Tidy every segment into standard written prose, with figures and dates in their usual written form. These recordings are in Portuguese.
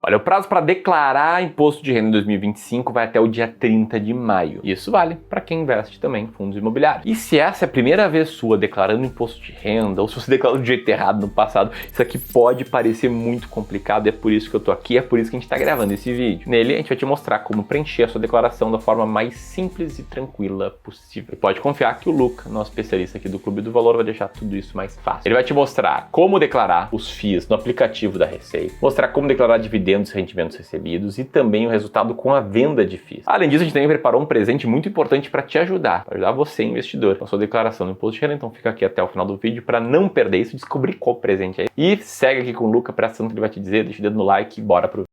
Olha, o prazo para declarar imposto de renda em 2025 vai até o dia 30 de maio. Isso vale para quem investe também em fundos imobiliários. E se essa é a primeira vez sua declarando imposto de renda, ou se você declarou do jeito errado no passado, isso aqui pode parecer muito complicado, é por isso que eu tô aqui, é por isso que a gente tá gravando esse vídeo. Nele, a gente vai te mostrar como preencher a sua declaração da forma mais simples e tranquila possível. E pode confiar que o Luca, nosso especialista aqui do Clube do Valor, vai deixar tudo isso mais fácil. Ele vai te mostrar como declarar os FIIs no aplicativo da Receita, mostrar como declarar dividendos e rendimentos recebidos e também o resultado com a venda de FIIs. Além disso, a gente também preparou um presente muito importante para te ajudar, você, investidor, com a sua declaração do imposto de renda. Então fica aqui até o final do vídeo para não perder isso, descobrir qual presente é. E segue aqui com o Luca, presta atenção que ele vai te dizer, deixa o dedo no like e bora pro vídeo.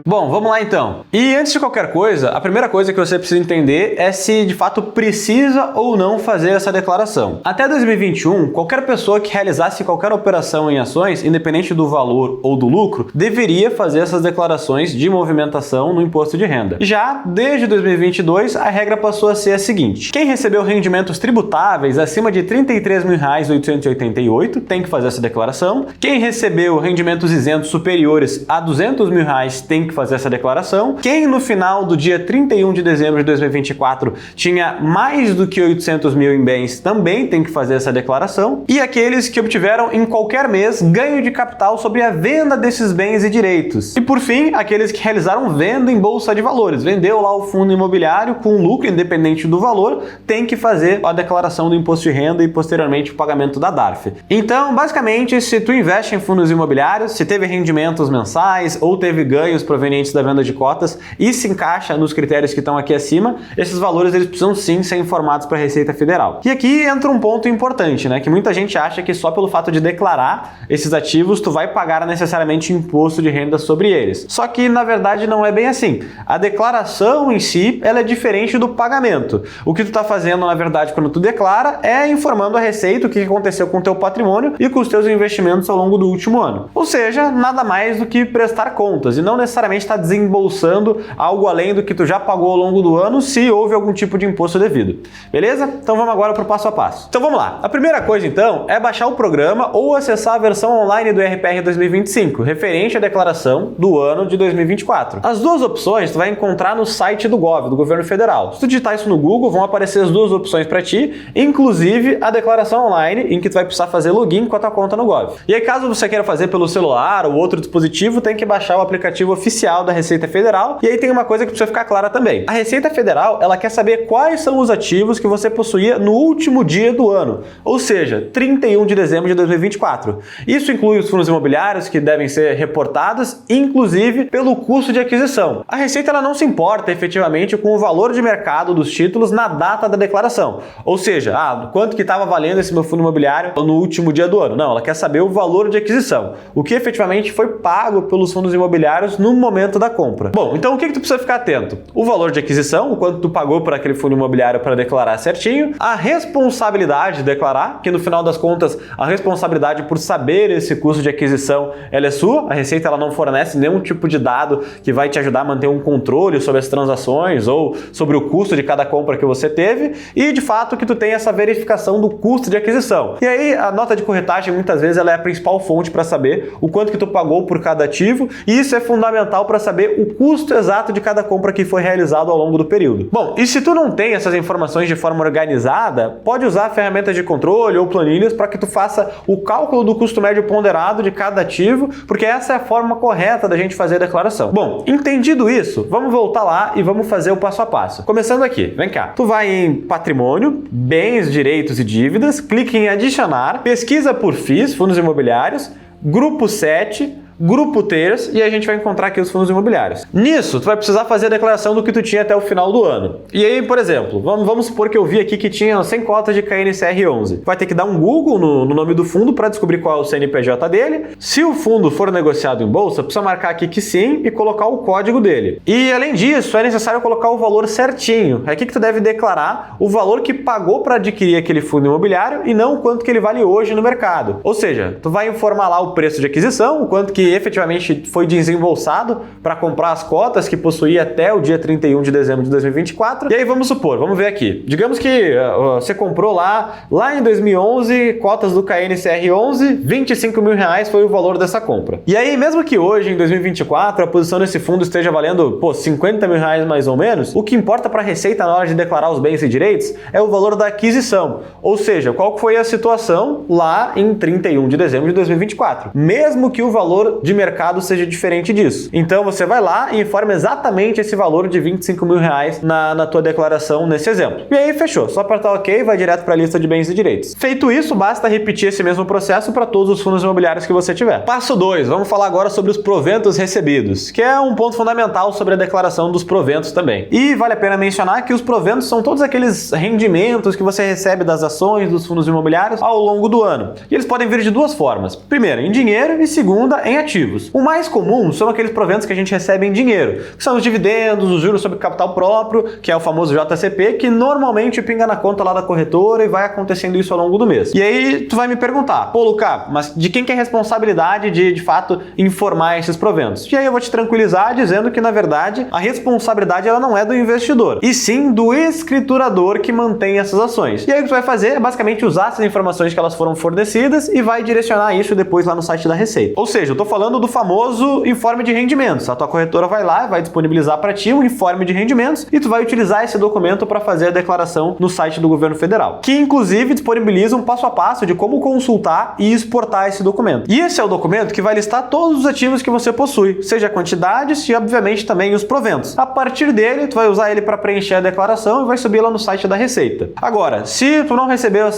Bom, vamos lá então. E antes de qualquer coisa, a primeira coisa que você precisa entender é se de fato precisa ou não fazer essa declaração. Até 2021, qualquer pessoa que realizasse qualquer operação em ações, independente do valor ou do lucro, deveria fazer essas declarações de movimentação no imposto de renda. Já desde 2022, a regra passou a ser a seguinte: quem recebeu rendimentos tributáveis acima de R$ 33.888 tem que fazer essa declaração. Quem recebeu rendimentos isentos superiores a R$ 200.000 tem que fazer essa declaração. Quem no final do dia 31 de dezembro de 2024 tinha mais do que 800 mil em bens também tem que fazer essa declaração. E aqueles que obtiveram em qualquer mês ganho de capital sobre a venda desses bens e direitos. E por fim, aqueles que realizaram venda em bolsa de valores, vendeu lá o fundo imobiliário com lucro independente do valor, tem que fazer a declaração do imposto de renda e posteriormente o pagamento da DARF. Então, basicamente, se tu investe em fundos imobiliários, se teve rendimentos mensais ou teve ganhos provenientes da venda de cotas e se encaixa nos critérios que estão aqui acima, esses valores eles precisam sim ser informados para a Receita Federal. E aqui entra um ponto importante, né, que muita gente acha que só pelo fato de declarar esses ativos tu vai pagar necessariamente imposto de renda sobre eles. Só que na verdade não é bem assim. A declaração em si, ela é diferente do pagamento. O que tu está fazendo na verdade quando tu declara é informando a Receita o que aconteceu com o teu patrimônio e com os teus investimentos ao longo do último ano. Ou seja, nada mais do que prestar contas e não necessariamente está desembolsando algo além do que tu já pagou ao longo do ano se houve algum tipo de imposto devido. Beleza? Então vamos agora para o passo a passo. Então vamos lá. A primeira coisa então é baixar o programa ou acessar a versão online do RPR 2025, referente à declaração do ano de 2024. As duas opções tu vai encontrar no site do Gov, do Governo Federal. Se tu digitar isso no Google, vão aparecer as duas opções para ti, inclusive a declaração online, em que tu vai precisar fazer login com a tua conta no Gov. E aí caso você queira fazer pelo celular ou outro dispositivo, tem que baixar o aplicativo oficial da Receita Federal. E aí tem uma coisa que precisa ficar clara também. A Receita Federal, ela quer saber quais são os ativos que você possuía no último dia do ano, ou seja, 31 de dezembro de 2024. Isso inclui os fundos imobiliários que devem ser reportados, inclusive pelo custo de aquisição. A Receita ela não se importa efetivamente com o valor de mercado dos títulos na data da declaração, ou seja, quanto que estava valendo esse meu fundo imobiliário no último dia do ano. Não, ela quer saber o valor de aquisição, o que efetivamente foi pago pelos fundos imobiliários no momento da compra. Bom, então o que tu precisa ficar atento? O valor de aquisição, o quanto tu pagou por aquele fundo imobiliário para declarar certinho, a responsabilidade de declarar, que no final das contas a responsabilidade por saber esse custo de aquisição ela é sua, a Receita ela não fornece nenhum tipo de dado que vai te ajudar a manter um controle sobre as transações ou sobre o custo de cada compra que você teve e de fato que tu tem essa verificação do custo de aquisição. E aí a nota de corretagem muitas vezes ela é a principal fonte para saber o quanto que tu pagou por cada ativo e isso é fundamental para saber o custo exato de cada compra que foi realizado ao longo do período. Bom, e se tu não tem essas informações de forma organizada, pode usar ferramentas de controle ou planilhas para que tu faça o cálculo do custo médio ponderado de cada ativo, porque essa é a forma correta da gente fazer a declaração. Bom, entendido isso, vamos voltar lá e vamos fazer o passo a passo. Começando aqui, vem cá. Tu vai em patrimônio, bens, direitos e dívidas, clique em adicionar, pesquisa por FIIs, fundos imobiliários, grupo 7, grupo terço e a gente vai encontrar aqui os fundos imobiliários. Nisso, tu vai precisar fazer a declaração do que tu tinha até o final do ano. E aí, por exemplo, vamos supor que eu vi aqui que tinha 100 cotas de KNCR11. Vai ter que dar um Google no nome do fundo para descobrir qual é o CNPJ dele. Se o fundo for negociado em bolsa, precisa marcar aqui que sim e colocar o código dele. E além disso, é necessário colocar o valor certinho. É aqui que tu deve declarar o valor que pagou para adquirir aquele fundo imobiliário e não o quanto que ele vale hoje no mercado. Ou seja, tu vai informar lá o preço de aquisição, o quanto que efetivamente foi desembolsado para comprar as cotas que possuía até o dia 31 de dezembro de 2024. E aí vamos supor, vamos ver aqui. Digamos que você comprou lá em 2011 cotas do KNCR11, 25 mil reais foi o valor dessa compra. E aí, mesmo que hoje, em 2024, a posição desse fundo esteja valendo, 50 mil reais mais ou menos, o que importa para a Receita na hora de declarar os bens e direitos é o valor da aquisição. Ou seja, qual foi a situação lá em 31 de dezembro de 2024. Mesmo que o valor de mercado seja diferente disso. Então você vai lá e informa exatamente esse valor de 25 mil reais na tua declaração nesse exemplo. E aí fechou, só apertar OK, vai direto para a lista de bens e direitos. Feito isso, basta repetir esse mesmo processo para todos os fundos imobiliários que você tiver. Passo 2, vamos falar agora sobre os proventos recebidos, que é um ponto fundamental sobre a declaração dos proventos também. E vale a pena mencionar que os proventos são todos aqueles rendimentos que você recebe das ações dos fundos imobiliários ao longo do ano. E eles podem vir de duas formas. Primeira, em dinheiro e segunda, em ativos. O mais comum são aqueles proventos que a gente recebe em dinheiro, que são os dividendos, os juros sobre capital próprio, que é o famoso JCP, que normalmente pinga na conta lá da corretora e vai acontecendo isso ao longo do mês. E aí tu vai me perguntar, Lucas, mas de quem que é a responsabilidade de fato informar esses proventos? E aí eu vou te tranquilizar dizendo que, na verdade, a responsabilidade ela não é do investidor, e sim do escriturador que mantém essas ações. E aí o que tu vai fazer é basicamente usar essas informações que elas foram fornecidas e vai direcionar isso depois lá no site da Receita. Ou seja, eu tô falando do famoso informe de rendimentos. A tua corretora vai lá e vai disponibilizar para ti um informe de rendimentos e tu vai utilizar esse documento para fazer a declaração no site do governo federal, que inclusive disponibiliza um passo a passo de como consultar e exportar esse documento. E esse é o documento que vai listar todos os ativos que você possui, seja quantidades e obviamente também os proventos. A partir dele, tu vai usar ele para preencher a declaração e vai subir lá no site da Receita. Agora, se tu não recebeu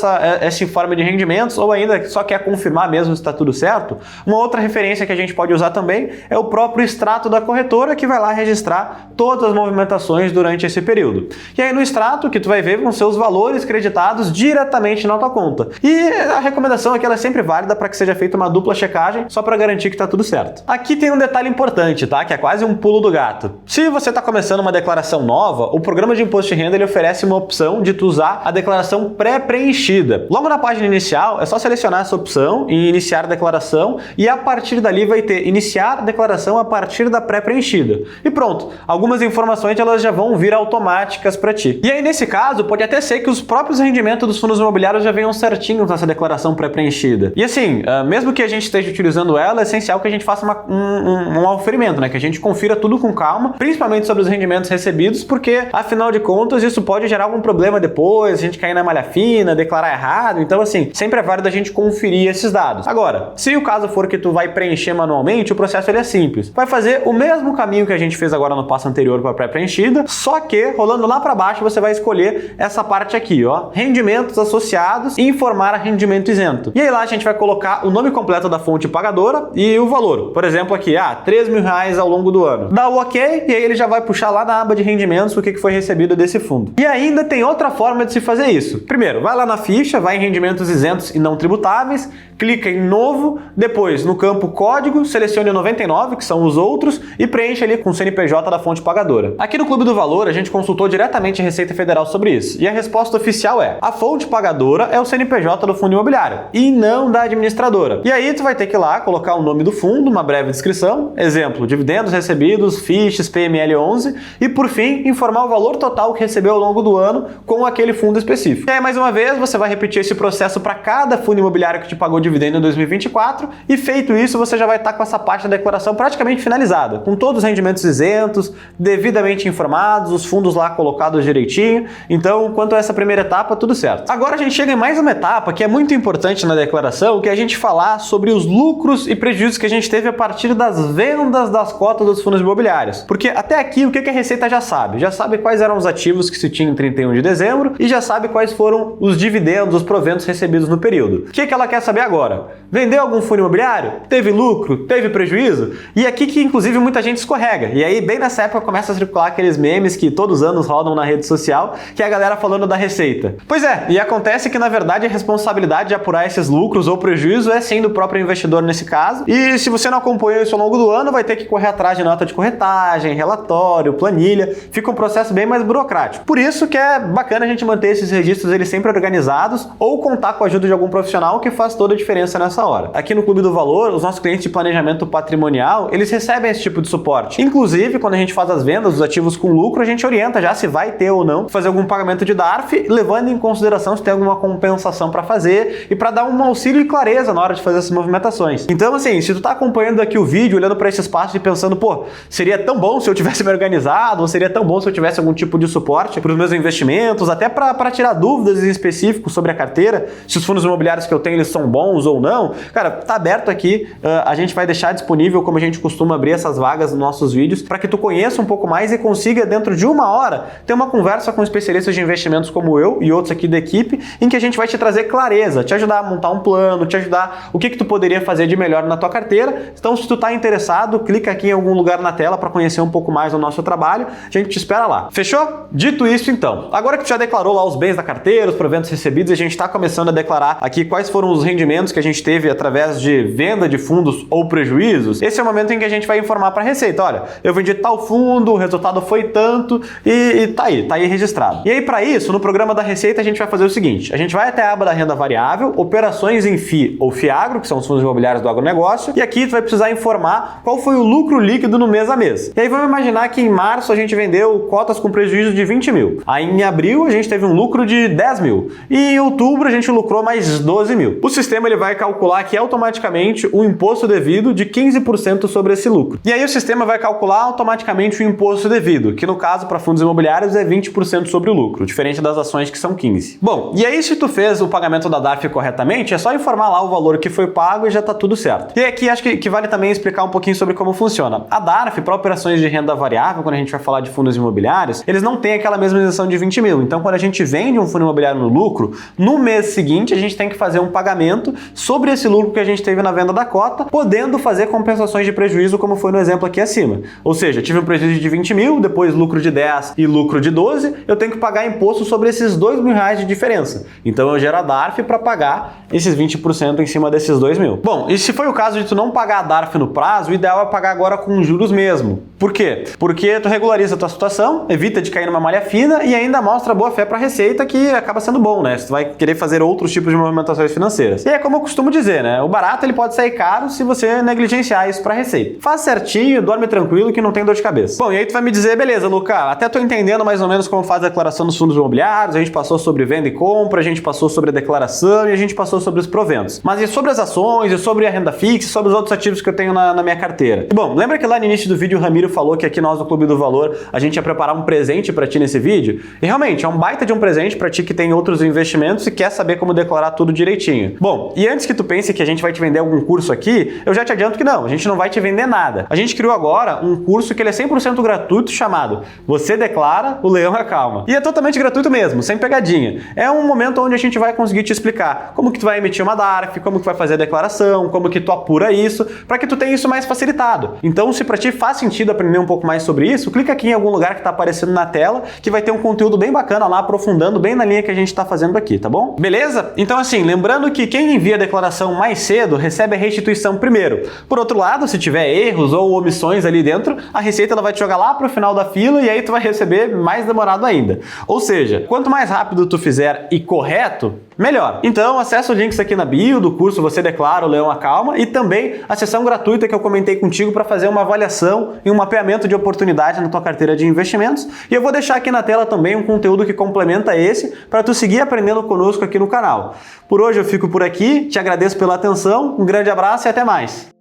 esse informe de rendimentos ou ainda só quer confirmar mesmo se está tudo certo, uma outra referência que a gente pode usar também é o próprio extrato da corretora, que vai lá registrar todas as movimentações durante esse período. E aí no extrato, que tu vai ver vão ser os valores creditados diretamente na tua conta. E a recomendação é que ela é sempre válida para que seja feita uma dupla checagem, só para garantir que está tudo certo. Aqui tem um detalhe importante, tá? Que é quase um pulo do gato. Se você está começando uma declaração nova, o programa de imposto de renda ele oferece uma opção de tu usar a declaração pré-preenchida. Logo na página inicial, é só selecionar essa opção e iniciar a declaração, e a partir dali vai ter iniciar a declaração a partir da pré-preenchida. E pronto, algumas informações elas já vão vir automáticas para ti. E aí nesse caso, pode até ser que os próprios rendimentos dos fundos imobiliários já venham certinhos nessa declaração pré-preenchida. E assim, mesmo que a gente esteja utilizando ela, é essencial que a gente faça um aferimento, né? Que a gente confira tudo com calma, principalmente sobre os rendimentos recebidos, porque afinal de contas isso pode gerar algum problema depois, a gente cair na malha fina, declarar errado. Então assim, sempre é válido a gente conferir esses dados. Agora, se o caso for que tu vai preencher manualmente, o processo ele é simples. Vai fazer o mesmo caminho que a gente fez agora no passo anterior para a pré-preenchida, só que rolando lá para baixo você vai escolher essa parte aqui, ó, rendimentos associados e informar a rendimento isento. E aí lá a gente vai colocar o nome completo da fonte pagadora e o valor. Por exemplo aqui, 3 mil reais ao longo do ano. Dá o OK e aí ele já vai puxar lá na aba de rendimentos o que foi recebido desse fundo. E ainda tem outra forma de se fazer isso. Primeiro, vai lá na ficha, vai em rendimentos isentos e não tributáveis, clica em novo, depois no campo código, selecione o 99, que são os outros, e preenche ali com o CNPJ da fonte pagadora. Aqui no Clube do Valor, a gente consultou diretamente a Receita Federal sobre isso, e a resposta oficial é: a fonte pagadora é o CNPJ do fundo imobiliário, e não da administradora. E aí tu vai ter que ir lá, colocar o nome do fundo, uma breve descrição, exemplo, dividendos recebidos, FIIs, PML11, e por fim, informar o valor total que recebeu ao longo do ano com aquele fundo específico. E aí, mais uma vez, você vai repetir esse processo para cada fundo imobiliário que te pagou dividendo em 2024, e feito isso, você já vai estar com essa parte da declaração praticamente finalizada, com todos os rendimentos isentos, devidamente informados, os fundos lá colocados direitinho. Então, quanto a essa primeira etapa, tudo certo. Agora a gente chega em mais uma etapa que é muito importante na declaração, que é a gente falar sobre os lucros e prejuízos que a gente teve a partir das vendas das cotas dos fundos imobiliários. Porque até aqui, o que a Receita já sabe? Já sabe quais eram os ativos que se tinha em 31 de dezembro e já sabe quais foram os dividendos, os proventos recebidos no período. O que ela quer saber agora? Vendeu algum fundo imobiliário? Teve lucro? Teve prejuízo? E aqui que inclusive muita gente escorrega. E aí bem nessa época começa a circular aqueles memes que todos os anos rodam na rede social, que é a galera falando da Receita. Pois é, e acontece que na verdade a responsabilidade de apurar esses lucros ou prejuízo é sim do próprio investidor nesse caso. E se você não acompanhou isso ao longo do ano, vai ter que correr atrás de nota de corretagem, relatório, planilha. Fica um processo bem mais burocrático. Por isso que é bacana a gente manter esses registros eles sempre organizados ou contar com a ajuda de algum profissional que faz toda a diferença nessa hora. Aqui no Clube do Valor, os nossos clientes clientes de planejamento patrimonial, eles recebem esse tipo de suporte. Inclusive, quando a gente faz as vendas dos ativos com lucro, a gente orienta já se vai ter ou não fazer algum pagamento de DARF, levando em consideração se tem alguma compensação para fazer e para dar um auxílio e clareza na hora de fazer essas movimentações. Então, assim, se tu tá acompanhando aqui o vídeo, olhando para esse espaço e pensando, pô, seria tão bom se eu tivesse me organizado, ou seria tão bom se eu tivesse algum tipo de suporte para os meus investimentos, até para tirar dúvidas em específico sobre a carteira, se os fundos imobiliários que eu tenho eles são bons ou não, cara, tá aberto aqui, a gente vai deixar disponível, como a gente costuma abrir essas vagas nos nossos vídeos, para que tu conheça um pouco mais e consiga, dentro de uma hora, ter uma conversa com especialistas de investimentos como eu e outros aqui da equipe, em que a gente vai te trazer clareza, te ajudar a montar um plano, te ajudar o que tu poderia fazer de melhor na tua carteira. Então, se tu tá interessado, clica aqui em algum lugar na tela para conhecer um pouco mais do nosso trabalho, a gente te espera lá. Fechou? Dito isso, então, agora que tu já declarou lá os bens da carteira, os proventos recebidos, a gente está começando a declarar aqui quais foram os rendimentos que a gente teve através de venda de fundos ou prejuízos. Esse é o momento em que a gente vai informar para a Receita, olha, eu vendi tal fundo, o resultado foi tanto e tá aí registrado. E aí, para isso, no programa da Receita, a gente vai fazer o seguinte, a gente vai até a aba da renda variável, operações em FI ou FIAGRO, que são os fundos imobiliários do agronegócio, e aqui tu vai precisar informar qual foi o lucro líquido no mês a mês. E aí vamos imaginar que em março a gente vendeu cotas com prejuízo de 20 mil. Aí em abril a gente teve um lucro de 10 mil. E em outubro a gente lucrou mais 12 mil. O sistema ele vai calcular aqui automaticamente o imposto devido de 15% sobre esse lucro. E aí o sistema vai calcular automaticamente o imposto devido, que no caso para fundos imobiliários é 20% sobre o lucro, diferente das ações que são 15%. Bom, e aí se tu fez o pagamento da DARF corretamente, é só informar lá o valor que foi pago e já tá tudo certo. E aqui acho que vale também explicar um pouquinho sobre como funciona. A DARF, para operações de renda variável, quando a gente vai falar de fundos imobiliários, eles não têm aquela mesma isenção de 20 mil. Então, quando a gente vende um fundo imobiliário no lucro, no mês seguinte a gente tem que fazer um pagamento sobre esse lucro que a gente teve na venda da cota, podendo fazer compensações de prejuízo, como foi no exemplo aqui acima. Ou seja, tive um prejuízo de 20 mil, depois lucro de 10 e lucro de 12, eu tenho que pagar imposto sobre esses 2 mil reais de diferença. Então, eu gero a DARF para pagar esses 20% em cima desses 2 mil. Bom, e se foi o caso de tu não pagar a DARF no prazo, o ideal é pagar agora com juros mesmo. Por quê? Porque tu regulariza a tua situação, evita de cair numa malha fina e ainda mostra boa fé para a Receita, que acaba sendo bom, né? Tu vai querer fazer outros tipos de movimentações financeiras. E é como eu costumo dizer, né? O barato ele pode sair caro se você negligenciar isso para a Receita. Faz certinho, dorme tranquilo que não tem dor de cabeça. Bom, e aí tu vai me dizer, beleza, Luca, até tô entendendo mais ou menos como faz a declaração dos fundos imobiliários, a gente passou sobre venda e compra, a gente passou sobre a declaração e a gente passou sobre os proventos. Mas e sobre as ações, e sobre a renda fixa, e sobre os outros ativos que eu tenho na minha carteira? E bom, lembra que lá no início do vídeo o Ramiro falou que aqui nós do Clube do Valor a gente ia preparar um presente para ti nesse vídeo? E realmente, é um baita de um presente para ti que tem outros investimentos e quer saber como declarar tudo direitinho. Bom, e antes que tu pense que a gente vai te vender algum curso aqui, eu já te adianto que não, a gente não vai te vender nada. A gente criou agora um curso que ele é 100% gratuito chamado Você Declara, o Leão Acalma. E é totalmente gratuito mesmo, sem pegadinha. É um momento onde a gente vai conseguir te explicar como que tu vai emitir uma DARF, como que vai fazer a declaração, como que tu apura isso, para que tu tenha isso mais facilitado. Então, se para ti faz sentido aprender um pouco mais sobre isso, clica aqui em algum lugar que está aparecendo na tela, que vai ter um conteúdo bem bacana lá, aprofundando bem na linha que a gente está fazendo aqui, tá bom? Beleza? Então, assim, lembrando que quem envia a declaração mais cedo recebe a restituição primeiro. Por outro lado, se tiver erros ou omissões ali dentro, a Receita ela vai te jogar lá pro final da fila e aí tu vai receber mais demorado ainda. Ou seja, quanto mais rápido tu fizer e correto, melhor. Então, acessa os links aqui na bio do curso Você Declara, o Leão Acalma, e também a sessão gratuita que eu comentei contigo para fazer uma avaliação e um mapeamento de oportunidade na tua carteira de investimentos. E eu vou deixar aqui na tela também um conteúdo que complementa esse para tu seguir aprendendo conosco aqui no canal. Por hoje eu fico por aqui, te agradeço pela atenção, um grande abraço e até mais.